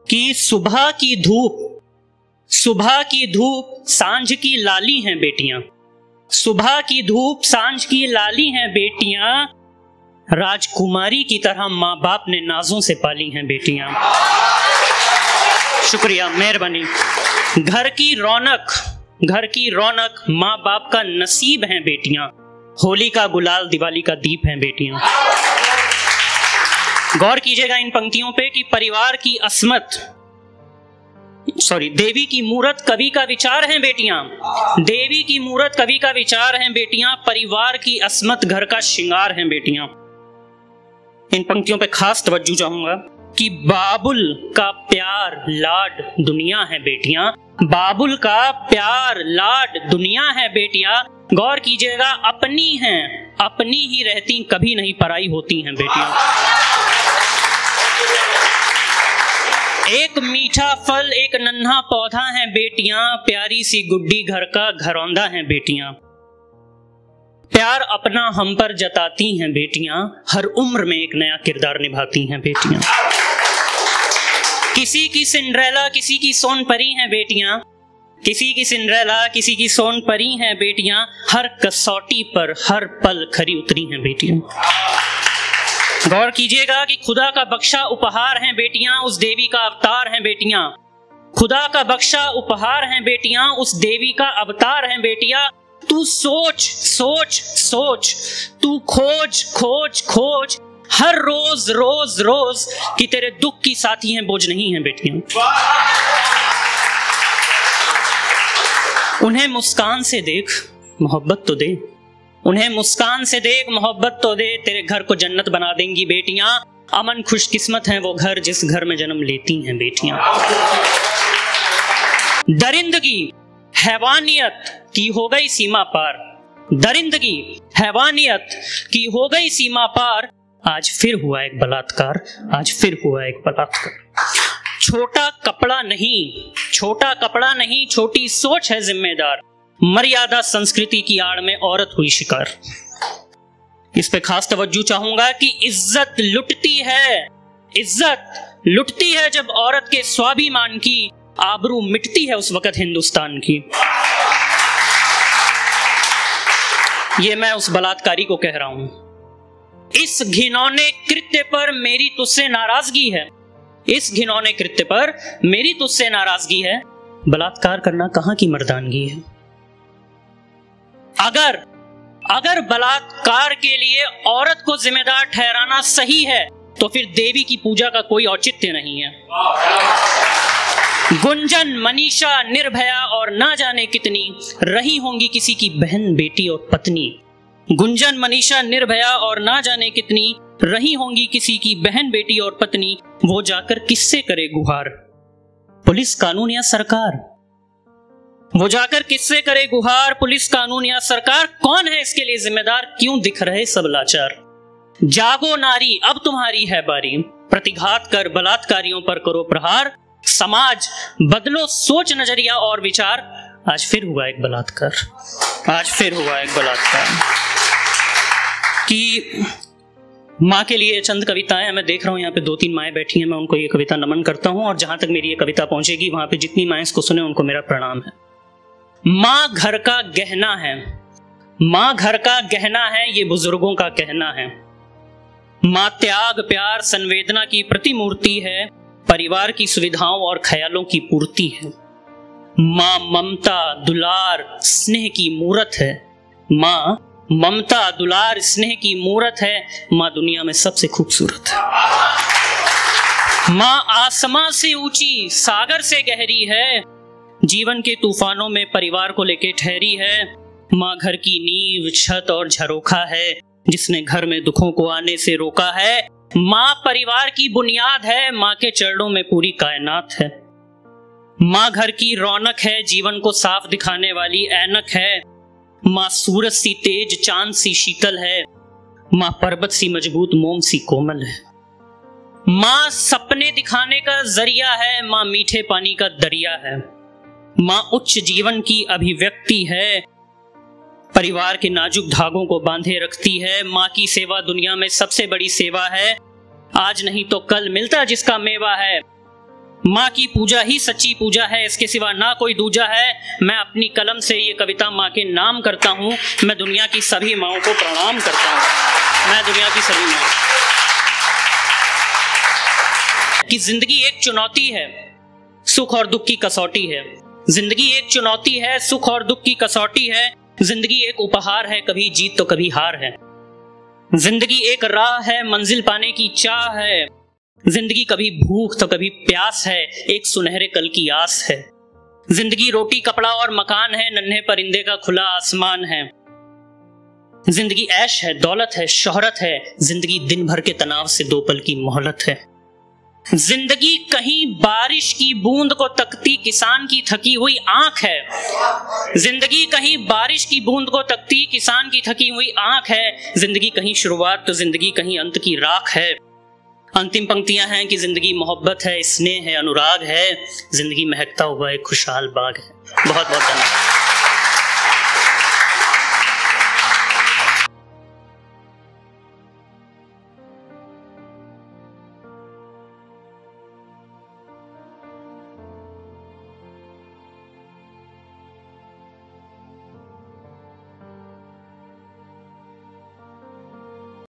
कि सुबह की धूप सांझ की लाली हैं बेटियां, सुबह की धूप सांझ की लाली हैं बेटियां, राजकुमारी की तरह माँ बाप ने नाजों से पाली हैं बेटियां। शुक्रिया, मेहरबानी। घर की रौनक माँ बाप का नसीब हैं बेटियां, होली का गुलाल दिवाली का दीप हैं बेटियां। गौर कीजिएगा इन पंक्तियों पे कि परिवार की देवी की मूरत कवि का विचार हैं बेटियां, देवी की मूरत कवि का विचार हैं बेटियां, परिवार की अस्मत घर का श्रृंगार हैं बेटियां। इन पंक्तियों पे खास तवज्जो चाहूंगा कि बाबुल का प्यार लाड दुनिया है बेटियां, बाबुल का प्यार लाड दुनिया है बेटियां। गौर कीजिएगा, अपनी हैं, अपनी ही रहती, कभी नहीं पराई होती हैं बेटियां। एक मीठा फल एक नन्हा पौधा है बेटियां, प्यारी सी गुड्डी घर का घरौंदा है बेटियां। प्यार अपना हम पर जताती हैं बेटियां, हर उम्र में एक नया किरदार निभाती हैं बेटियां। किसी की सिंड्रेला किसी की सोनपरी हैं बेटियां, किसी की सिंड्रेला किसी की सोनपरी हैं बेटियां, हर कसौटी पर हर पल खरी उतरी हैं बेटियां। गौर कीजिएगा कि खुदा का बख्शा उपहार हैं बेटियां, उस देवी का अवतार हैं बेटियां। खुदा का बख्शा उपहार हैं बेटियां, उस देवी का अवतार हैं बेटियां। तू सोच सोच सोच, तू खोज खोज खोज, हर रोज रोज रोज, कि तेरे दुख की साथी हैं बोझ नहीं हैं बेटियां। उन्हें मुस्कान से देख मोहब्बत तो दे, उन्हें मुस्कान से देख मोहब्बत तो दे, तेरे घर को जन्नत बना देंगी बेटियां। अमन खुशकिस्मत हैं वो घर जिस घर में जन्म लेती हैं बेटियां। दरिंदगी हैवानियत की हो गई सीमा पार, दरिंदगी हैवानियत की हो गई सीमा पार, आज फिर हुआ एक बलात्कार, आज फिर हुआ एक बलात्कार। छोटा कपड़ा नहीं, छोटी सोच है जिम्मेदार, मर्यादा संस्कृति की आड़ में औरत हुई शिकार। इस पे खास तवज्जो चाहूंगा कि इज्जत लुटती है जब औरत के स्वाभिमान की, आबरू मिटती है उस वक्त हिंदुस्तान की। ये मैं उस बलात्कारी को कह रहा हूं। इस घिनौने कृत्य पर मेरी तुझसे नाराजगी है, इस घिनौने कृत्य पर मेरी तुझसे नाराजगी है। बलात्कार करना कहां की मर्दानगी है? अगर बलात्कार के लिए औरत को जिम्मेदार ठहराना सही है तो फिर देवी की पूजा का कोई औचित्य नहीं है। गुंजन, मनीषा, निर्भया और ना जाने कितनी रही होंगी किसी की बहन, बेटी और पत्नी। गुंजन, मनीषा, निर्भया और ना जाने कितनी रही होंगी किसी की बहन, बेटी और पत्नी। वो जाकर किससे करे गुहार, पुलिस, कानून या सरकार? वो जाकर किससे करे गुहार, पुलिस, कानून या सरकार? कौन है इसके लिए जिम्मेदार? क्यों दिख रहे सब लाचार? जागो नारी, अब तुम्हारी है बारी, प्रतिघात कर बलात्कारियों पर करो प्रहार। समाज बदलो सोच, नजरिया और विचार। आज फिर हुआ एक बलात्कार, आज फिर हुआ एक बलात्कार। कि माँ के लिए चंद कविताएं मैं देख रहा हूँ, यहाँ पे 2-3 माएँ बैठी हैं, मैं उनको ये कविता नमन करता हूँ। और जहां तक मेरी ये कविता पहुंचेगी वहां पे जितनी माएँ इसको सुने उनको मेरा प्रणाम है। माँ घर का गहना है, माँ घर का गहना है, ये बुजुर्गों का कहना है। माँ त्याग, प्यार, संवेदना की प्रतिमूर्ति है, परिवार की सुविधाओं और ख्यालों की पूर्ति है। माँ ममता, दुलार, स्नेह की मूरत है, माँ ममता, दुलार, स्नेह की मूरत है। माँ दुनिया में सबसे खूबसूरत है। माँ आसमां से ऊंची, सागर से गहरी है, जीवन के तूफानों में परिवार को लेके ठहरी है। माँ घर की नींव, छत और झरोखा है, जिसने घर में दुखों को आने से रोका है। माँ परिवार की बुनियाद है, माँ के चरणों में पूरी कायनात है। माँ घर की रौनक है, जीवन को साफ दिखाने वाली ऐनक है। माँ सूरज सी तेज, चांद सी शीतल है, माँ पर्वत सी मजबूत, मोम सी कोमल है। माँ सपने दिखाने का जरिया है, माँ मीठे पानी का दरिया है। माँ उच्च जीवन की अभिव्यक्ति है, परिवार के नाजुक धागों को बांधे रखती है। माँ की सेवा दुनिया में सबसे बड़ी सेवा है, आज नहीं तो कल मिलता जिसका मेवा है। माँ की पूजा ही सच्ची पूजा है, इसके सिवा ना कोई दूजा है। मैं अपनी कलम से ये कविता माँ के नाम करता हूँ। मैं दुनिया की सभी माँओं को प्रणाम करता हूँ। मैं दुनिया की सभी माँ कि जिंदगी एक चुनौती है, सुख और दुख की कसौटी है। जिंदगी एक चुनौती है, सुख और दुख की कसौटी है। जिंदगी एक उपहार है, कभी जीत तो कभी हार है। जिंदगी एक राह है, मंजिल पाने की चाह है। जिंदगी कभी भूख तो कभी प्यास है, एक सुनहरे कल की आस है। जिंदगी रोटी कपड़ा और मकान है, नन्हे परिंदे का खुला आसमान है। जिंदगी ऐश है, दौलत है, शोहरत है। जिंदगी दिन भर के तनाव से दो पल की मोहलत है। जिंदगी कहीं बारिश की बूंद को तकती किसान की थकी हुई आंख है। जिंदगी कहीं बारिश की बूंद को तकती किसान की थकी हुई आंख है। जिंदगी कहीं शुरुआत तो जिंदगी कहीं अंत की राख है। अंतिम पंक्तियां हैं कि जिंदगी मोहब्बत है, स्नेह है, अनुराग है। जिंदगी महकता हुआ एक खुशहाल बाग है। बहुत बहुत धन्यवाद।